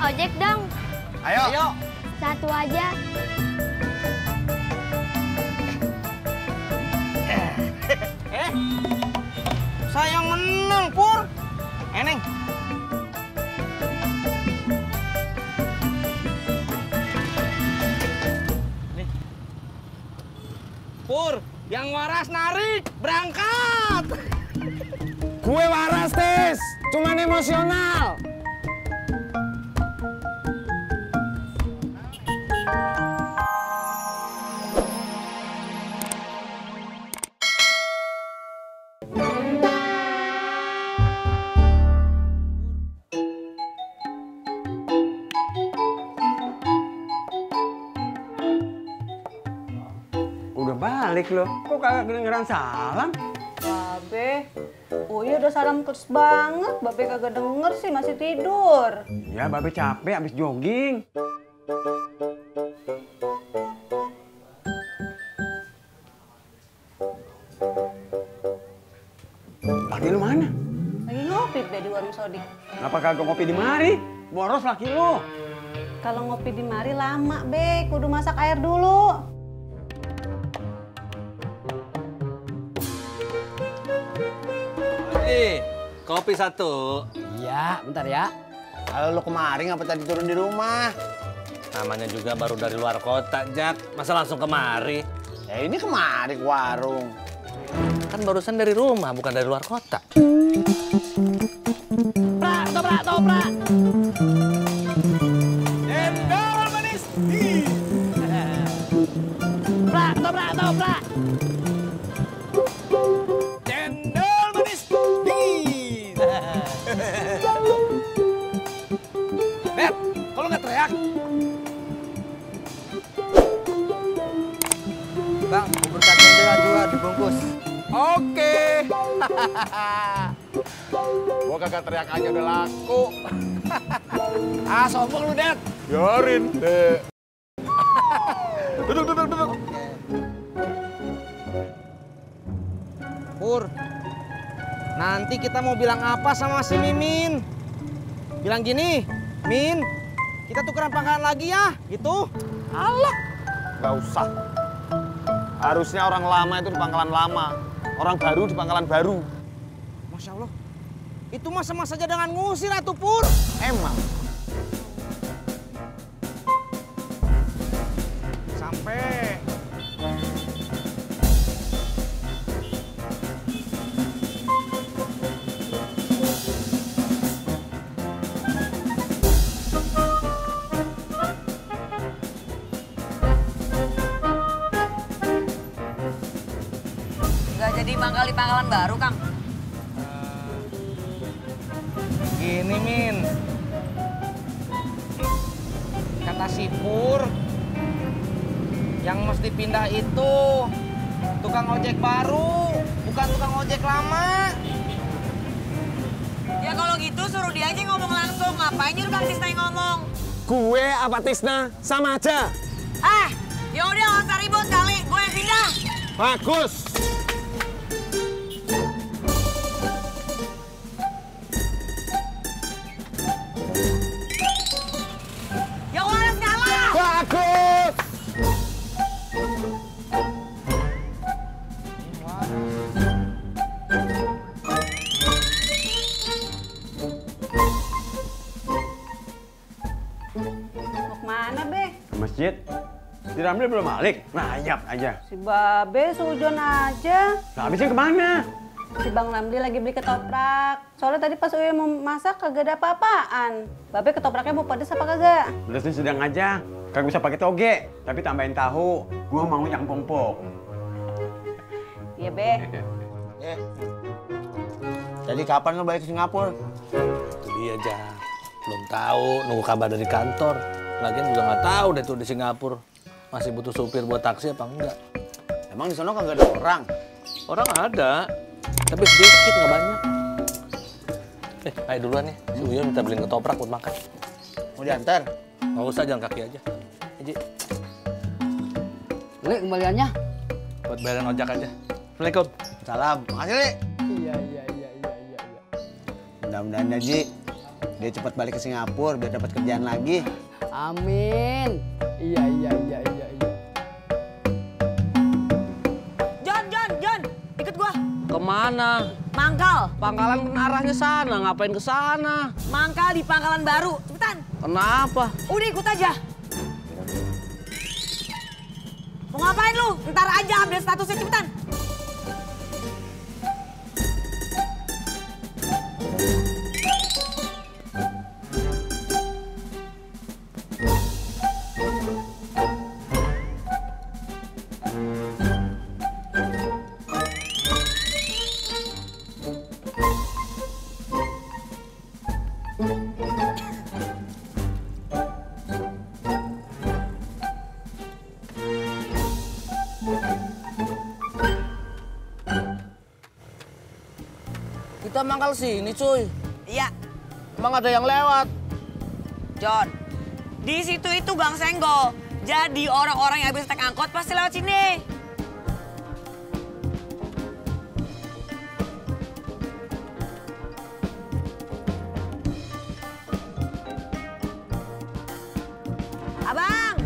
ojek dong. Ayo. Satu aja. Saya menang, Pur. Neng. Nih. Pur, yang waras narik, berangkat. Gue waras, Tis. Cuman emosional. Udah balik loh. Kok kagak kedengeran salam? Babe, Uya udah salam terus banget. Babe kagak denger sih, masih tidur. Ya, Babe capek abis jogging. Laki lu mana? Lagi ngopi Be di warung Sodik. Kenapa kagak ngopi di mari? Boros laki lu. Kalau ngopi di mari lama, Be. Kudu masak air dulu. Kopi satu. Iya, bentar ya. Kalau lu kemarin ngapa tadi turun di rumah? Namanya juga baru dari luar kota, Jak. Masa langsung kemari? Ya ini kemari ke warung. Kan barusan dari rumah, bukan dari luar kota. Toprak, toprak. Cendol manis. Toprak, toprak. Cendol manis. Net, kalau nggak teriak. Bang, bubur kacang dua dibungkus. Oke. Gua kagak teriak aja udah laku. Sombong lu, Det. Biarin, Dek. Duduk. Pur, nanti kita mau bilang apa sama si Mimin? Bilang gini, Min, kita tukeran pangkalan lagi ya, gitu. Alah, nggak usah. Harusnya orang lama itu di pangkalan lama, orang baru di pangkalan baru. Masya Allah, itu mah sama saja dengan ngusir atuh Pur. Emang. Sampai. Nggak jadi mangkal di pangkalan baru, Kang? Gini, Min. Kata si Pur, yang mesti pindah itu tukang ojek baru, bukan tukang ojek lama. Ya kalau gitu suruh dia aja ngomong langsung. Ngapain nyuruh Kang Tisna yang ngomong? Gue apa Tisna? Sama aja. Ya udah nggak usah ribut kali. Gue yang pindah. Bagus. Yang waras kalah. Bagus. Mau kemana, Be? Ke masjid. Si Ramli belum balik. Rayap aja. Si Babe sujon aja. Nah, habisnya kemana? Si Bang Ramli lagi beli ketoprak. Soalnya tadi pas Uya mau masak kagak ada apa-apaan. Babe ketopraknya mau pedes apa kagak? Pedasnya sedang aja. Kagak bisa pakai toge, tapi tambahin tahu. Gua mau yang pongpok. Iya, Be. Jadi kapan lo balik ke Singapura? Itu dia, Jak. Belum tahu, nunggu kabar dari kantor. Lagian juga nggak tahu deh tuh di Singapura. Masih butuh supir buat taksi apa enggak. Emang di sana kagak ada orang? Orang ada, tapi sedikit, nggak banyak. Ayo duluan nih, si Uyun minta beliin ketoprak buat makan. Mau diantar? Nggak usah, jalan kaki aja. Ji, Li, kembaliannya. buat bayaran ojek aja. Assalamualaikum. Salam. Makasih, Li. Iya. Mudah-mudahan ya, Ji. Dia cepat balik ke Singapura biar dapat kerjaan lagi. Amin. Iya. John, ikut gua. Kemana? Mangkal. Pangkalan arahnya sana, ngapain ke sana? Mangkal di pangkalan baru. Cepetan. Kenapa? Udah ikut aja. Mau ngapain lu? Ntar aja update statusnya, cepetan. Kita mangkal sini, cuy. Iya, Emang ada yang lewat? John. Di situ itu Gang Senggol. Jadi orang-orang yang habis naik angkot pasti lewat sini. Abang.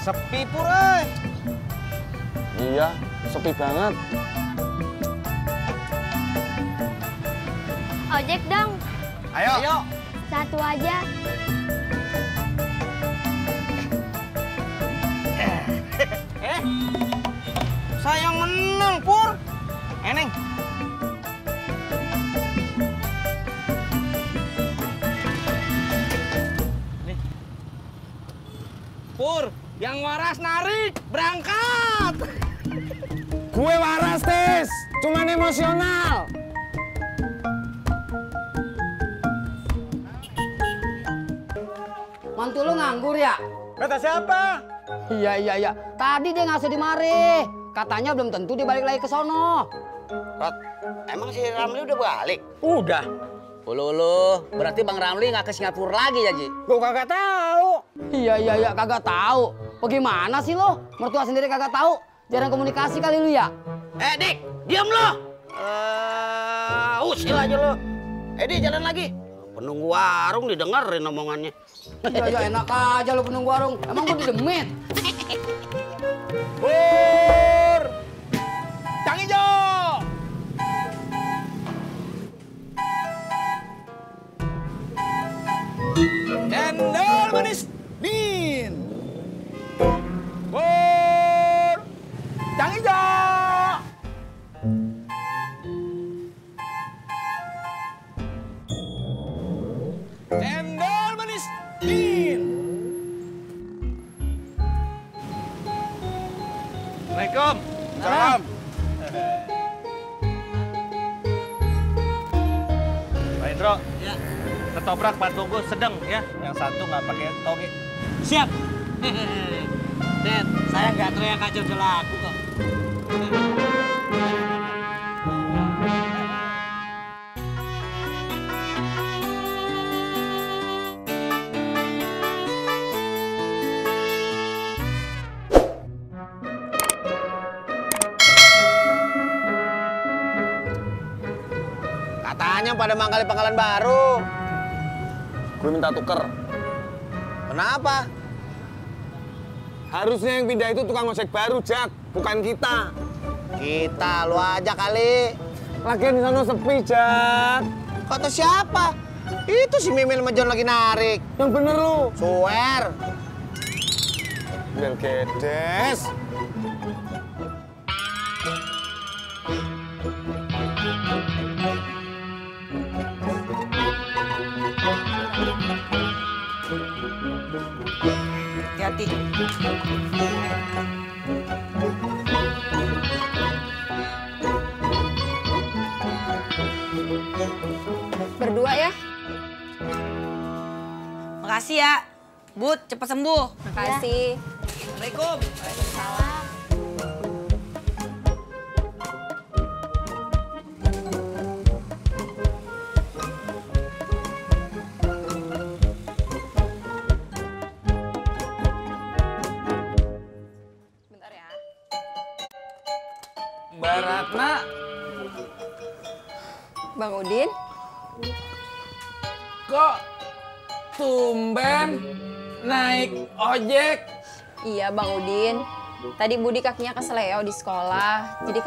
Sepi Pur, eh. Iya, sepi banget. Ojek dong, Ayo. satu aja. Saya yang menang, Pur. Neng. Nih. Pur, yang waras narik, berangkat. Gue waras, Tis. Cuman emosional. Mantu lu nganggur ya? Kata siapa? Iya. Tadi dia ngasih di mari. Katanya belum tentu dia balik lagi ke sono. Rod, emang si Ramli udah balik? Udah. Ulu, berarti Bang Ramli nggak ke Singapura lagi ya, Ji? Gue kagak tahu. Iya, kagak tahu. Bagaimana sih lo? Mertua sendiri kagak tahu? Jarang komunikasi kali lu ya? Dik, diam lo. Usil aja lo. Dik, jalan lagi. Penunggu warung didengerin omongannya. Iya, enak aja lo penunggu warung. Emang gua didemit? Pur, Cang Ijo. Cendol manis dingin. Pur, Cang Ijo. Cendol manis dingin. Assalamualaikum. Salam. Pak Indro. Ya. Ketoprak Pak Tunggu sedang ya. Yang satu nggak pakai toge. Siap. Dad, saya nggak teriak aja udah laku kok. Katanya pada mangkal di pangkalan baru. Gue minta tuker. Kenapa? Harusnya yang pindah itu tukang ojek baru, Jak. Bukan kita. Kita, lu aja kali. Lagian di sana sepi, Jak. Kata siapa? Itu si Mimil sama John lagi narik. Yang bener lu. Swear. Bel gedes. Hati-hati. Berdua ya. Makasih ya. Bud, cepat sembuh. Makasih. Assalamualaikum. nak. Bang Udin, Kok tumben naik ojek? iya Bang Udin. Tadi Budi kakinya keseleo di sekolah, jadi